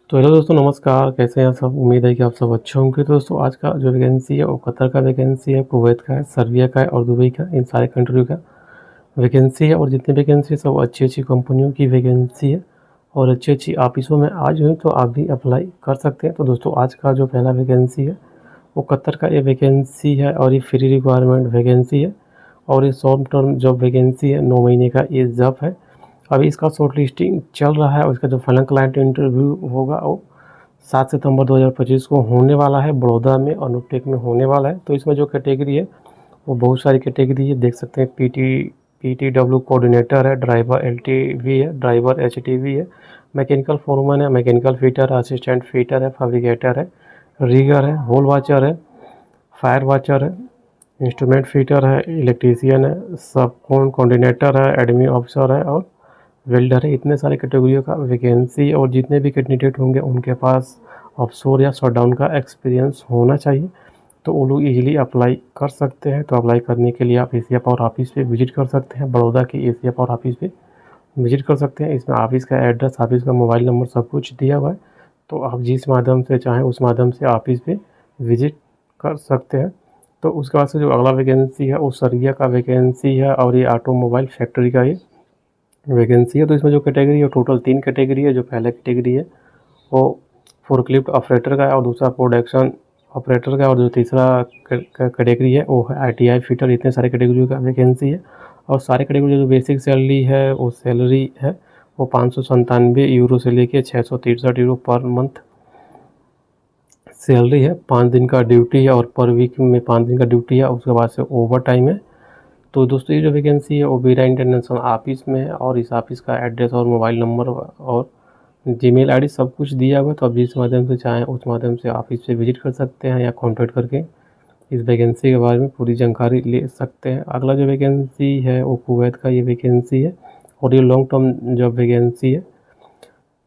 तो हेलो दोस्तों, नमस्कार। कैसे हैं आप सब? उम्मीद है कि आप सब अच्छे होंगे। तो दोस्तों, आज का जो वैकेंसी है वो कतर का वैकेंसी है, कुवैत का है, सर्बिया का है और दुबई का, इन सारे कंट्रियों का वैकेंसी है। और जितनी वैकेंसी है सब अच्छी अच्छी कंपनियों की वैकेंसी है और अच्छी अच्छी ऑफिसों में आज हुई, तो आप भी अप्लाई कर सकते हैं। तो दोस्तों, आज का जो पहला वैकेंसी है वो कतर का ये वैकेंसी है और ये फ्री रिक्वायरमेंट वैकेंसी है और ये शॉर्ट टर्म जॉब वैकेंसी है। 9 महीने का ये जॉब है। अभी इसका शॉर्ट लिस्टिंग चल रहा है और इसका जो फाइनल क्लाइंट इंटरव्यू होगा वो 7 सितंबर 2025 को होने वाला है। बड़ौदा में अनुटेक में होने वाला है। तो इसमें जो कैटेगरी है वो बहुत सारी कैटेगरी है, देख सकते हैं। पीटीडब्ल्यू कोऑर्डिनेटर है, ड्राइवर एलटीवी है, ड्राइवर एचटीवी है, मैकेनिकल फोरमैन है, मैकेनिकल फिटर, असिस्टेंट फिटर है, फैब्रिकेटर है, रिगर है, होल वाचर है, फायर वाचर है, इंस्ट्रूमेंट फिटर है, इलेक्ट्रीशियन है, सब कोऑर्डिनेटर है, एडमिन ऑफिसर है और वेल्डर है। इतने सारे कैटेगरियों का वैकेंसी और जितने भी कैंडिडेट होंगे उनके पास ऑफशोर या शटडाउन का एक्सपीरियंस होना चाहिए, तो वो लोग इजीली अप्लाई कर सकते हैं। तो अप्लाई करने के लिए आप एशिया पावर ऑफिस पे विजिट कर सकते हैं। बड़ौदा की एशिया पावर ऑफिस पे विजिट कर सकते हैं। इसमें ऑफिस का एड्रेस, ऑफिस का मोबाइल नंबर सब कुछ दिया हुआ है। तो आप जिस माध्यम से चाहें उस माध्यम से ऑफिस पे विजिट कर सकते हैं। तो उसके बाद से जो अगला वैकेंसी है वो सरिया का वैकेंसी है और ये ऑटोमोबाइल फैक्ट्री का ये वैकेंसी है। तो इसमें जो कैटेगरी है टोटल 3 कैटेगरी है। जो पहला कैटेगरी है वो फोर्कलिफ्ट ऑपरेटर का है और दूसरा प्रोडक्शन ऑपरेटर का और जो तीसरा कैटेगरी है वो है आईटीआई फिटर। इतने सारे कैटेगरी का वैकेंसी है और सारे कैटेगरी जो बेसिक सैलरी है वो सैलरी है वो 597 यूरो से लेके 663 यूरो पर मंथ सैलरी है। 5 दिन का ड्यूटी है और पर वीक में 5 दिन का ड्यूटी है। उसके बाद से ओवर टाइम है। तो दोस्तों, ये जो वैकेंसी है वो बीरा इंटरनेशनल ऑफिस में है और इस ऑफिस का एड्रेस और मोबाइल नंबर और जीमेल आईडी सब कुछ दिया हुआ है। तो आप जिस माध्यम से चाहें उस माध्यम से ऑफिस से विजिट कर सकते हैं या कॉन्टैक्ट करके इस वैकेंसी के बारे में पूरी जानकारी ले सकते हैं। अगला जो वैकेंसी है वो कुवैत का ये वैकेंसी है और ये लॉन्ग टर्म जॉब वैकेंसी है।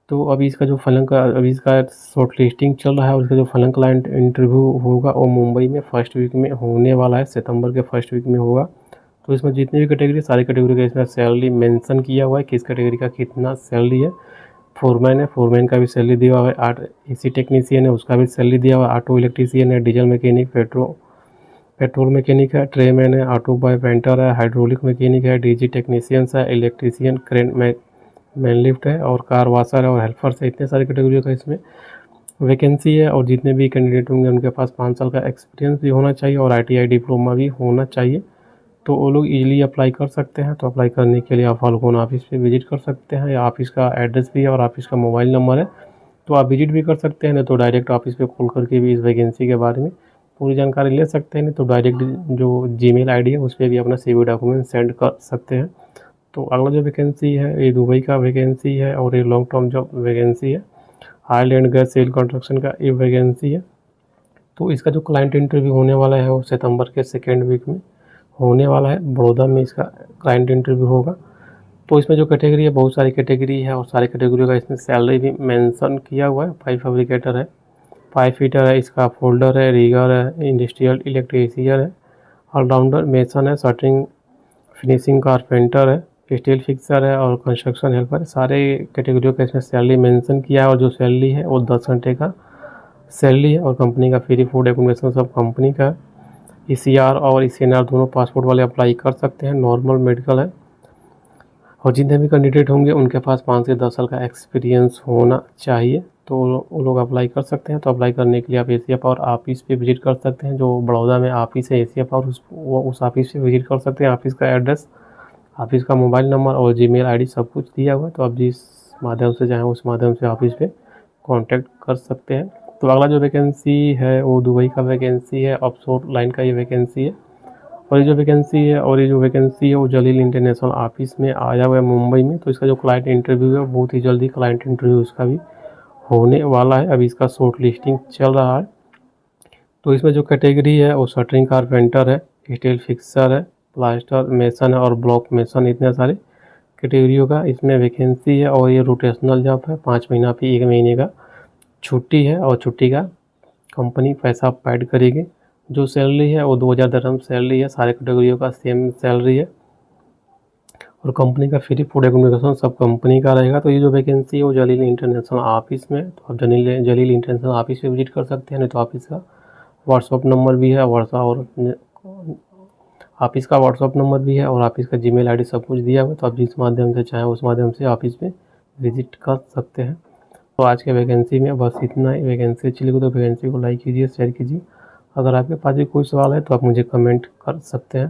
तो अभी इसका शॉर्ट लिस्टिंग चल रहा है और इसका जो फाइनल क्लाइंट इंटरव्यू होगा वो मुंबई में फर्स्ट वीक में होने वाला है, सितंबर के फर्स्ट वीक में होगा। तो इसमें जितनी भी कैटेगरी, सारी कैटेगरी का इसमें सैलरी मेंशन किया हुआ है, किस कैटेगरी का कितना सैलरी है। फोरमैन है, फोरमैन का भी सैलरी दिया हुआ है। एसी टेक्नीशियन है, उसका भी सैलरी दिया हुआ है। ऑटो इलेक्ट्रीशियन है, डीजल मैकेनिक, पेट्रोल मैकेनिक है, ट्रेमैन है, ऑटो बाय पेंटर है, हाइड्रोलिक मैकेनिक है, डीजी टेक्नीशियंस है, इलेक्ट्रीशियन, क्रेन मैन लिफ्ट है और कार वाशर है और हेल्पर्स है। इतने सारे कैटेगरी का इसमें वैकेंसी है और जितने भी कैंडिडेट होंगे उनके पास 5 साल का एक्सपीरियंस भी होना चाहिए और आईटीआई डिप्लोमा भी होना चाहिए। तो वो लोग इजीली अप्लाई कर सकते हैं। तो अप्लाई करने के लिए आप फाल्कोन ऑफिस पे विजिट कर सकते हैं या ऑफिस का एड्रेस भी है और ऑफिस का मोबाइल नंबर है, तो आप विजिट भी कर सकते हैं। नहीं तो डायरेक्ट ऑफिस पे कॉल करके भी इस वैकेंसी के बारे में पूरी जानकारी ले सकते हैं। नहीं तो डायरेक्ट जो जीमेल आईडी है उस पर भी अपना सीवी डॉक्यूमेंट सेंड कर सकते हैं। तो अगला जो वैकेंसी है ये दुबई का वैकेंसी है और ये लॉन्ग टर्म जॉब वैकेंसी है। Oil and gas cell construction का ये वैकेंसी है। तो इसका जो क्लाइंट इंटरव्यू होने वाला है वो सितंबर के सेकेंड वीक में होने वाला है। बड़ौदा में इसका क्लाइंट इंटरव्यू होगा। तो इसमें जो कैटेगरी है बहुत सारी कैटेगरी है और सारी कैटेगरी का इसमें सैलरी भी मेंशन किया हुआ है। पाइप फैब्रिकेटर है, पाइप फिटर है, इसका फोल्डर है, रीगर है, इंडस्ट्रियल इलेक्ट्रीशियन है, ऑलराउंडर मेसन है, शटरिंग फिनिशिंग कारपेंटर है, स्टील फिक्सर है और कंस्ट्रक्शन हेल्पर। सारे कैटेगरियों का इसमें सैलरी मेंशन किया है और जो सैलरी है वो 10 घंटे का सैलरी है और कंपनी का फ्री फूड एकोमोडेशन सब कंपनी का है। ईसीआर और ईसीएनआर दोनों पासपोर्ट वाले अप्लाई कर सकते हैं। नॉर्मल मेडिकल है और जितने भी कैंडिडेट होंगे उनके पास 5 से 10 साल का एक्सपीरियंस होना चाहिए, तो वो लोग अप्लाई कर सकते हैं। तो अप्लाई करने के लिए आप एशिया पावर ऑफिस पे विजिट कर सकते हैं। जो बड़ौदा में ऑफिस है एशिया पावर, उस ऑफिस पे विजिट कर सकते हैं। ऑफिस का एड्रेस, ऑफिस का मोबाइल नंबर और जीमेल आईडी सब कुछ दिया हुआ है। तो आप जिस माध्यम से चाहें उस माध्यम से ऑफिस पे कांटेक्ट कर सकते हैं। तो अगला जो वैकेंसी है वो दुबई का वैकेंसी है, ऑफशोर लाइन का ये वैकेंसी है। और ये जो वैकेंसी है वो जलील इंटरनेशनल ऑफिस में आया हुआ है मुंबई में। तो इसका जो क्लाइंट इंटरव्यू है बहुत ही जल्दी क्लाइंट इंटरव्यू इसका भी होने वाला है। अभी इसका शॉर्ट लिस्टिंग चल रहा है। तो इसमें जो कैटेगरी है वो शटरिंग कारपेंटर है, स्टील फिक्सर है, प्लास्टर मेसन है और ब्लॉक मेसन। इतने सारे कैटेगरियों का इसमें वैकेंसी है और ये रोटेशनल जॉब है। 5 महीना पे 1 महीने का छुट्टी है और छुट्टी का कंपनी पैसा पेड करेगी। जो सैलरी है वो 2000 दिरहम सैलरी है। सारे कैटेगरियों का सेम सैलरी है और कंपनी का फ्री फूड एकोमोडेशन सब कंपनी का रहेगा। तो ये जो वैकेंसी है वो जलील इंटरनेशनल ऑफिस में, तो आप जलील इंटरनेशनल ऑफिस पे विजिट कर सकते हैं, नहीं तो ऑफिस का व्हाट्सअप नंबर भी है, ऑफिस का व्हाट्सअप नंबर भी है और ऑफिस का जीमेल आईडी सब कुछ दिया हुआ है। तो आप जिस माध्यम से चाहें उस माध्यम से ऑफिस में विजिट कर सकते हैं। तो आज के वैकेंसी में बस इतना ही। वैकेंसी अच्छी लगी तो वैकेंसी को लाइक कीजिए, शेयर कीजिए। अगर आपके पास भी कोई सवाल है तो आप मुझे कमेंट कर सकते हैं।